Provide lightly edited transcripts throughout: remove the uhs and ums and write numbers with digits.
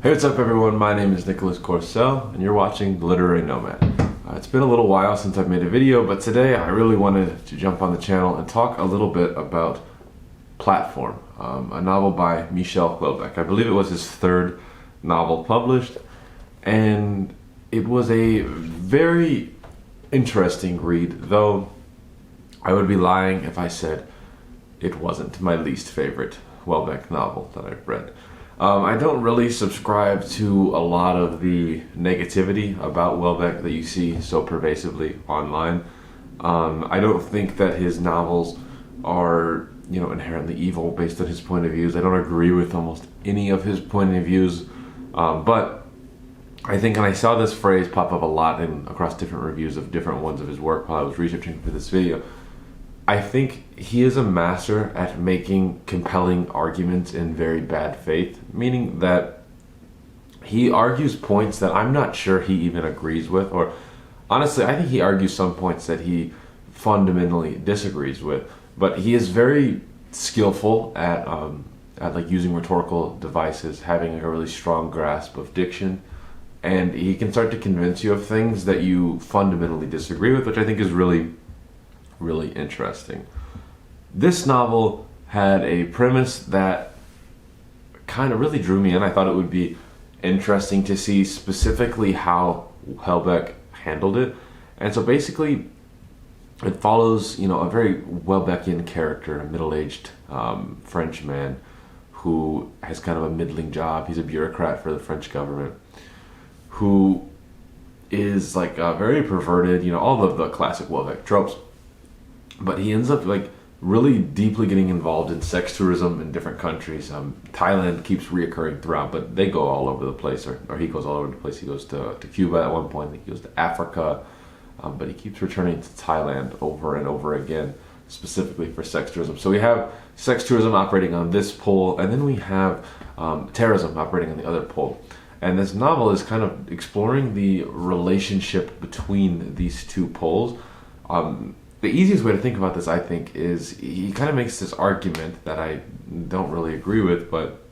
Hey, what's up everyone? My name is Nicholas Corcel and you're watching The Literary Nomad. It's been a little while since I've made a video, but today I really wanted to jump on the channel and talk a little bit about Platform, a novel by Michel Houellebecq. I believe it was his third novel published, and it was a very interesting read, though I would be lying if I said it wasn't my least favorite Houellebecq novel that I've read. I don't really subscribe to a lot of the negativity about Houellebecq that you see so pervasively online. I don't think that his novels are, inherently evil based on his point of views. I don't agree with almost any of his point of views, but I think, and I saw this phrase pop up a lot across different reviews of different ones of his work while I was researching for this video. I think he is a master at making compelling arguments in very bad faith, meaning that he argues points that I'm not sure he even agrees with, or honestly, I think he argues some points that he fundamentally disagrees with, but he is very skillful at like using rhetorical devices, having a really strong grasp of diction, and he can start to convince you of things that you fundamentally disagree with, which I think is really interesting. This novel had a premise that kind of really drew me in. I thought it would be interesting to see specifically how Houellebecq handled it. And so basically it follows, a very Houellebecqian character, a middle-aged French man who has kind of a middling job. He's a bureaucrat for the French government who is like very perverted, all of the classic Houellebecq tropes. But he ends up really deeply getting involved in sex tourism in different countries. Thailand keeps reoccurring throughout, but they go all over the place, or he goes all over the place. He goes to Cuba at one point, he goes to Africa, but he keeps returning to Thailand over and over again, specifically for sex tourism. So we have sex tourism operating on this pole, and then we have terrorism operating on the other pole. And this novel is kind of exploring the relationship between these two poles. The easiest way to think about this, I think, is he kind of makes this argument that I don't really agree with, but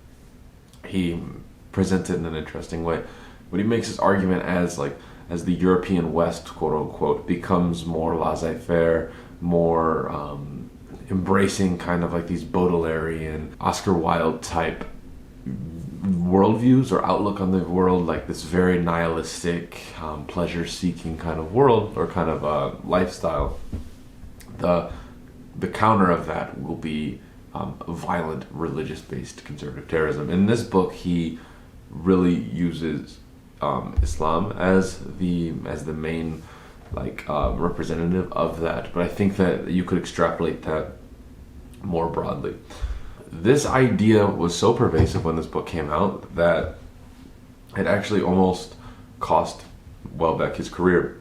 he presents it in an interesting way. But he makes this argument as the European West, quote unquote, becomes more laissez-faire, more embracing kind of like these Baudelairean, Oscar Wilde type worldviews or outlook on the world, like this very nihilistic, pleasure-seeking kind of world or kind of lifestyle. The counter of that will be violent, religious-based conservative terrorism. In this book, he really uses Islam as the main representative of that. But I think that you could extrapolate that more broadly. This idea was so pervasive when this book came out that it actually almost cost Houellebecq his career.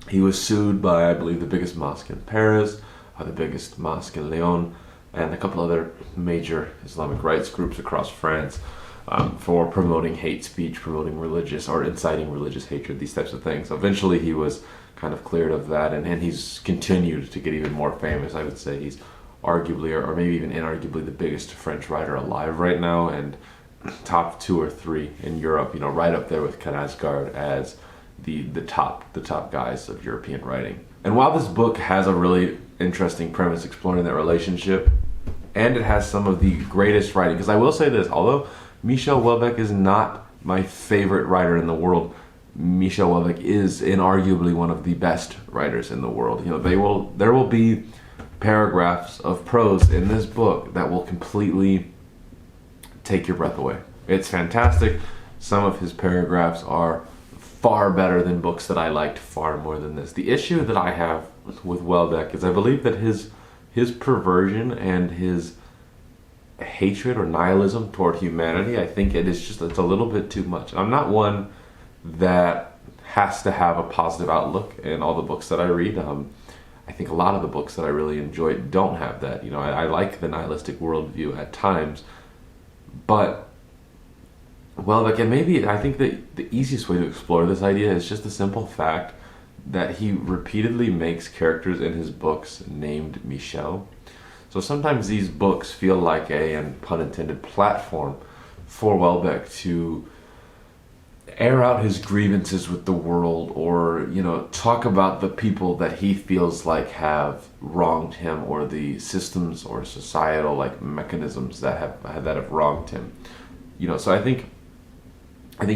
He was sued by, I believe, the biggest mosque in Paris, the biggest mosque in Lyon, and a couple other major Islamic rights groups across France for promoting hate speech, promoting religious or inciting religious hatred, these types of things. Eventually he was kind of cleared of that, and he's continued to get even more famous. I would say he's arguably, or maybe even inarguably, the biggest French writer alive right now, and top 2 or 3 in Europe, right up there with Knausgaard as the top guys of European writing. And while this book has a really interesting premise exploring that relationship, and it has some of the greatest writing, because I will say this, although Michel Houellebecq is not my favorite writer in the world, Michel Houellebecq is inarguably one of the best writers in the world. There will be paragraphs of prose in this book that will completely take your breath away. It's fantastic. Some of his paragraphs are far better than books that I liked far more than this. The issue that I have with Houellebecq is I believe that his perversion and his hatred or nihilism toward humanity, I think it's a little bit too much. I'm not one that has to have a positive outlook in all the books that I read. I think a lot of the books that I really enjoy don't have that. I like the nihilistic worldview at times, but Houellebecq, and maybe I think that the easiest way to explore this idea is just the simple fact that he repeatedly makes characters in his books named Michel. So sometimes these books feel like and pun intended, platform for Houellebecq to air out his grievances with the world, or talk about the people that he feels like have wronged him, or the systems or societal like mechanisms that have wronged him. So I think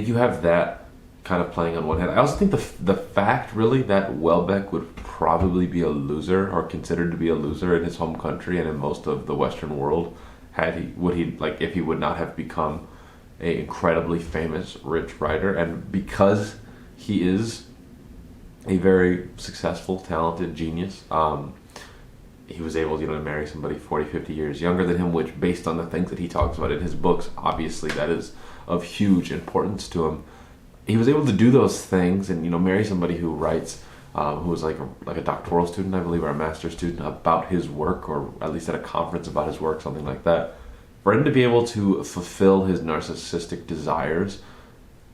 you have that kind of playing on one hand. I also think the fact really that Houellebecq would probably be a loser, or considered to be a loser in his home country and in most of the Western world, if he would not have become an incredibly famous rich writer, and because he is a very successful, talented genius, he was able to marry somebody 40-50 years younger than him, which, based on the things that he talks about in his books, obviously that is of huge importance to him. He was able to do those things and marry somebody who writes, who was like a doctoral student, I believe, or a master's student, about his work, or at least at a conference about his work, something like that. For him to be able to fulfill his narcissistic desires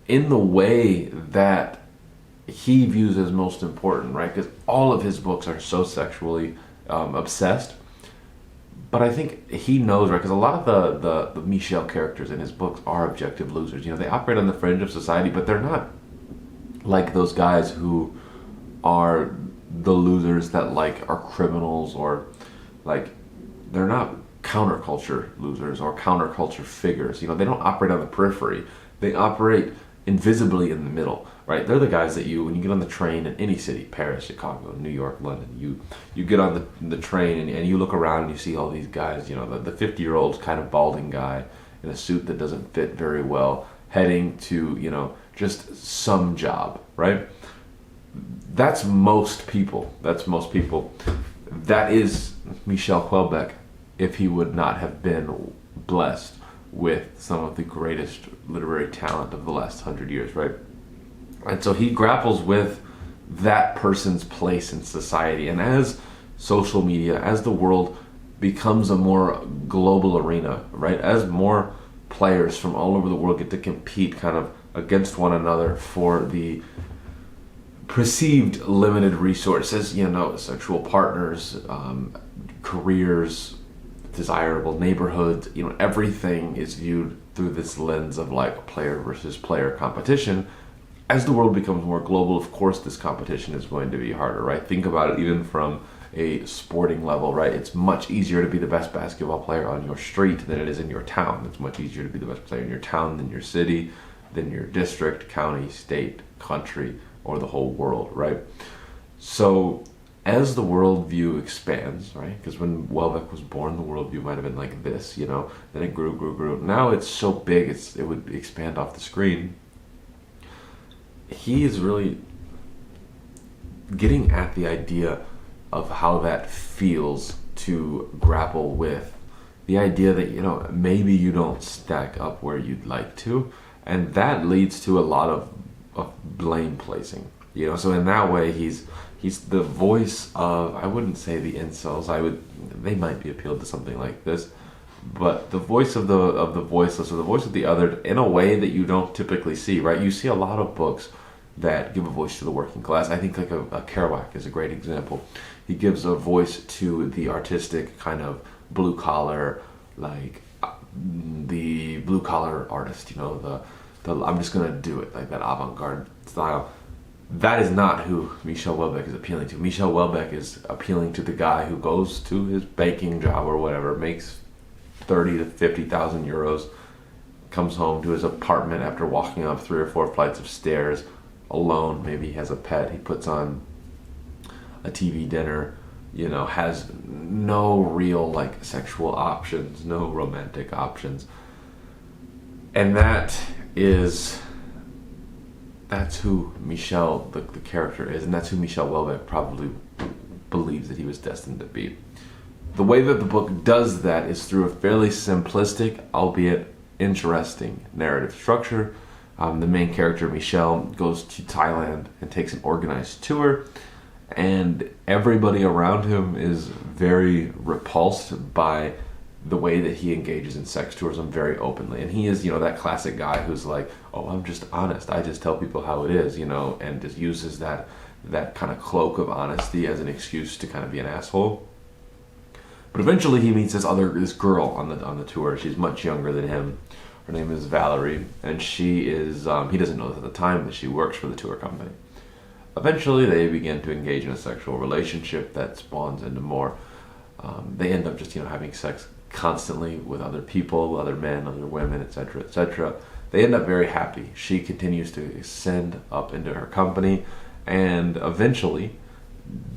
in the way that he views as most important, right? Because all of his books are so sexually obsessed. But I think he knows, right? Because a lot of the Michel characters in his books are objective losers. They operate on the fringe of society, but they're not like those guys who are the losers that are criminals, or they're not counterculture losers or counterculture figures. They don't operate on the periphery. They operate invisibly in the middle, right? They're the guys that when you get on the train in any city, Paris, Chicago, New York, London, you get on the train and you look around and you see all these guys, the 50-year-old kind of balding guy in a suit that doesn't fit very well, heading to, just some job, right? That's most people. That is Michel Houellebecq, if he would not have been blessed with some of the greatest literary talent of the last 100 years, right? And so he grapples with that person's place in society. And as social media, as the world becomes a more global arena, right? As more players from all over the world get to compete kind of against one another for the perceived limited resources, sexual partners, careers, desirable neighborhoods, everything is viewed through this lens of player versus player competition. As the world becomes more global, of course this competition is going to be harder, right? Think about it even from a sporting level, right? It's much easier to be the best basketball player on your street than it is in your town. It's much easier to be the best player in your town than your city, than your district, county, state, country, or the whole world, right? So as the worldview expands, right? Because when Houellebecq was born, the worldview might have been like this, then it grew. Now it's so big, it would expand off the screen. He is really getting at the idea of how that feels to grapple with the idea that, maybe you don't stack up where you'd like to, and that leads to a lot of blame placing, so in that way he's the voice of, I wouldn't say the incels, they might be appealed to something like this, but the voice of the voiceless, or the voice of the other, in a way that you don't typically see, right? You see a lot of books that give a voice to the working class. I think a Kerouac is a great example. He gives a voice to the artistic kind of blue collar, the blue collar artist, the I'm just gonna do it, that avant-garde style. That is not who Michel Houellebecq is appealing to. Michel Houellebecq is appealing to the guy who goes to his baking job or whatever, makes 30 to 50,000 euros, comes home to his apartment after walking up 3 or 4 flights of stairs alone. Maybe he has a pet. He puts on a TV dinner, has no real sexual options, no romantic options. And that's who Michel, the character, is, and that's who Michel Houellebecq probably believes that he was destined to be. The way that the book does that is through a fairly simplistic, albeit interesting, narrative structure. The main character, Michel, goes to Thailand and takes an organized tour, and everybody around him is very repulsed by the way that he engages in sex tourism very openly. And he is, that classic guy who's like, oh, I'm just honest. I just tell people how it is, and just uses that kind of cloak of honesty as an excuse to kind of be an asshole. But eventually he meets this girl on the tour. She's much younger than him. Her name is Valerie, and she is, he doesn't know this at the time, that she works for the tour company. Eventually, they begin to engage in a sexual relationship that spawns into more. They end up just, having sex constantly with other people, other men, other women, etc., etc. They end up very happy. She continues to ascend up into her company, and eventually,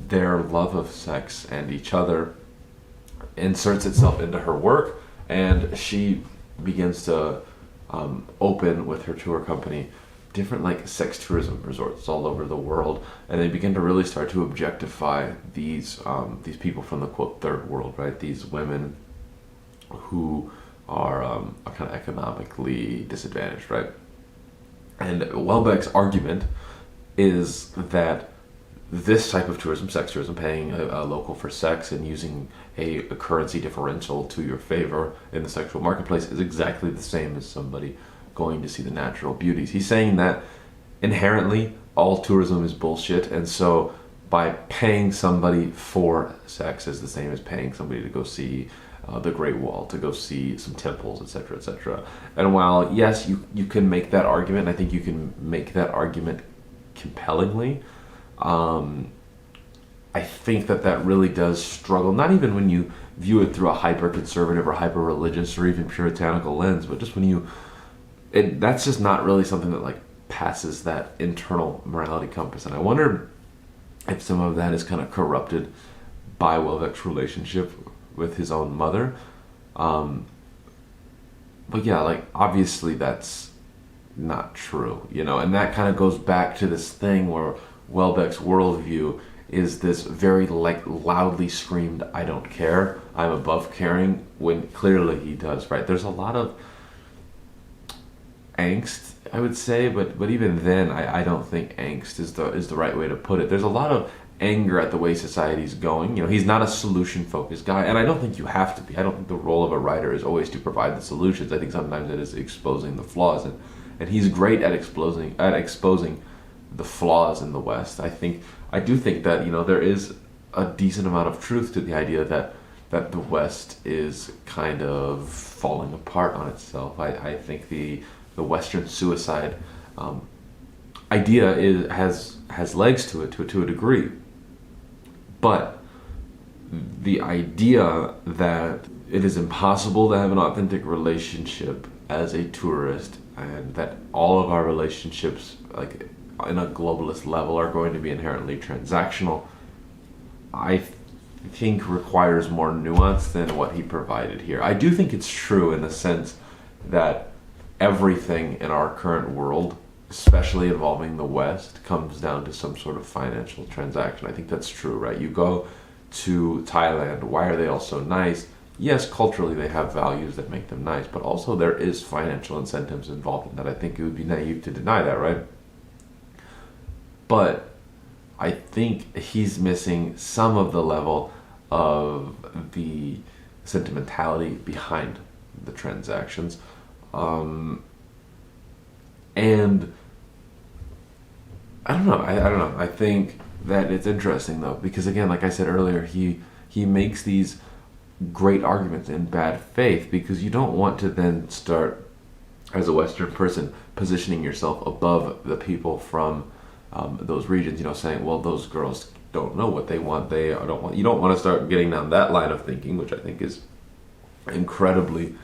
their love of sex and each other inserts itself into her work, and she begins to open with her tour company different sex tourism resorts all over the world, and they begin to really start to objectify these people from the quote third world, right? These women who are kind of economically disadvantaged, right? And Houellebecq's argument is that this type of tourism, sex tourism, paying a local for sex and using a currency differential to your favor in the sexual marketplace, is exactly the same as somebody going to see the natural beauties. He's saying that inherently all tourism is bullshit, and so by paying somebody for sex is the same as paying somebody to go see the Great Wall, to go see some temples, etc., etc. And while yes, you can make that argument, I think you can make that argument compellingly. I think that really does struggle, not even when you view it through a hyper-conservative or hyper-religious or even puritanical lens, but just when that's just not really something that passes that internal morality compass. And I wonder if some of that is kind of corrupted by Houellebecq's relationship with his own mother. But yeah, obviously that's not true, and that kind of goes back to this thing where Houellebecq's worldview is this very loudly screamed, I don't care, I'm above caring, when clearly he does, right? There's a lot of angst, I would say, but even then I don't think angst is the right way to put it. There's a lot of anger at the way society's going. He's not a solution focused guy, and I don't think you have to be. I don't think the role of a writer is always to provide the solutions. I think sometimes it is exposing the flaws, and he's great at exposing the flaws in the West. I do think that there is a decent amount of truth to the idea that the West is kind of falling apart on itself. I think the Western suicide idea has legs to it to a degree, but the idea that it is impossible to have an authentic relationship as a tourist, and that all of our relationships in a globalist level are going to be inherently transactional, I think requires more nuance than what he provided here. I do think it's true in the sense that everything in our current world, especially involving the West, comes down to some sort of financial transaction. I think that's true, right? You go to Thailand, why are they all so nice? Yes, culturally they have values that make them nice, but also there is financial incentives involved in that. I think it would be naive to deny that, right? But I think he's missing some of the level of the sentimentality behind the transactions. And I don't know. I think that it's interesting though, because again, like I said earlier, he makes these great arguments in bad faith, because you don't want to then start, as a Western person, positioning yourself above the people from those regions, saying, well, those girls don't know what they want. You don't want to start getting down that line of thinking, which I think is incredibly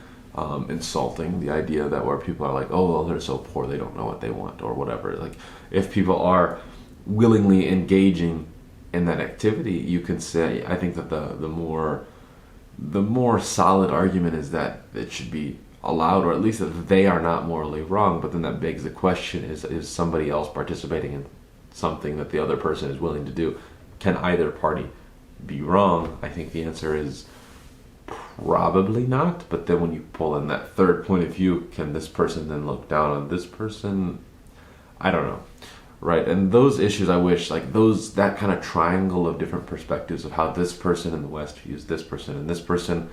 insulting. The idea that where people are like, oh, well, they're so poor, they don't know what they want, or whatever. If people are willingly engaging in that activity, you can say, I think that the more solid argument is that it should be allowed, or at least that they are not morally wrong. But then that begs the question, is somebody else participating in something that the other person is willing to do? Can either party be wrong? I think the answer is probably not. But then when you pull in that third point of view, can this person then look down on this person? I don't know, right? And those issues, I wish, that kind of triangle of different perspectives of how this person in the West views this person and this person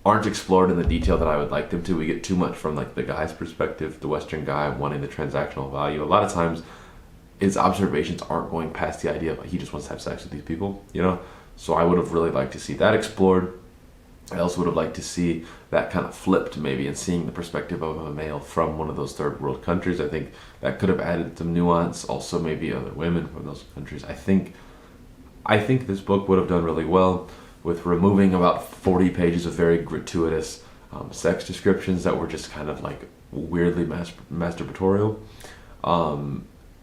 aren't explored in the detail that I would like them to. We get too much from the guy's perspective, the Western guy wanting the transactional value. A lot of times his observations aren't going past the idea of he just wants to have sex with these people, So I would have really liked to see that explored. I also would have liked to see that kind of flipped maybe, and seeing the perspective of a male from one of those third world countries. I think that could have added some nuance. Also maybe other women from those countries. I think this book would have done really well with removing about 40 pages of very gratuitous sex descriptions that were just kind of like weirdly masturbatorial,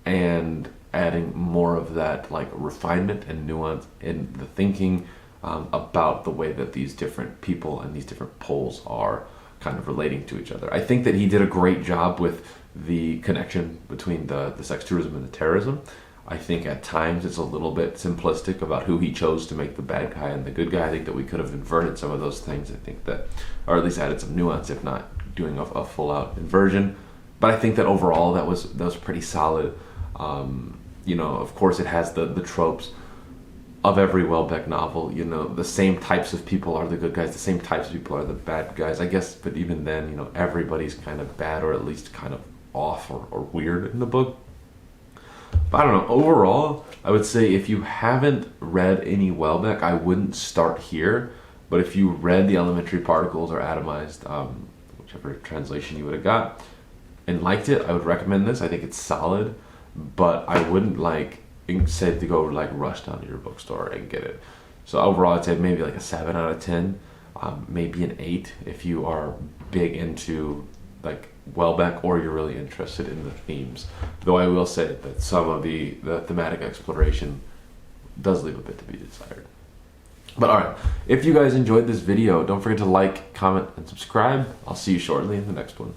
and adding more of that like refinement and nuance in the thinking about the way that these different people and these different poles are kind of relating to each other. I think that he did a great job with the connection between the sex tourism and the terrorism. I think at times it's a little bit simplistic about who he chose to make the bad guy and the good guy. I think that we could have inverted some of those things. I think that, or at least added some nuance, if not doing a full out inversion. But I think that overall that was pretty solid. Of course it has the tropes of every Houellebecq novel. The same types of people are the good guys, the same types of people are the bad guys, I guess. But even then, everybody's kind of bad, or at least kind of off or weird in the book. But I don't know, overall, I would say if you haven't read any Houellebecq, I wouldn't start here. But if you read The Elementary Particles or Atomized, whichever translation you would have got, and liked it, I would recommend this. I think it's solid, but I wouldn't say to go rush down to your bookstore and get it. So overall, I'd say maybe a 7 out of 10, maybe an 8 if you are big into Houellebecq or you're really interested in the themes. Though I will say that some of the thematic exploration does leave a bit to be desired. But alright, if you guys enjoyed this video, don't forget to like, comment, and subscribe. I'll see you shortly in the next one.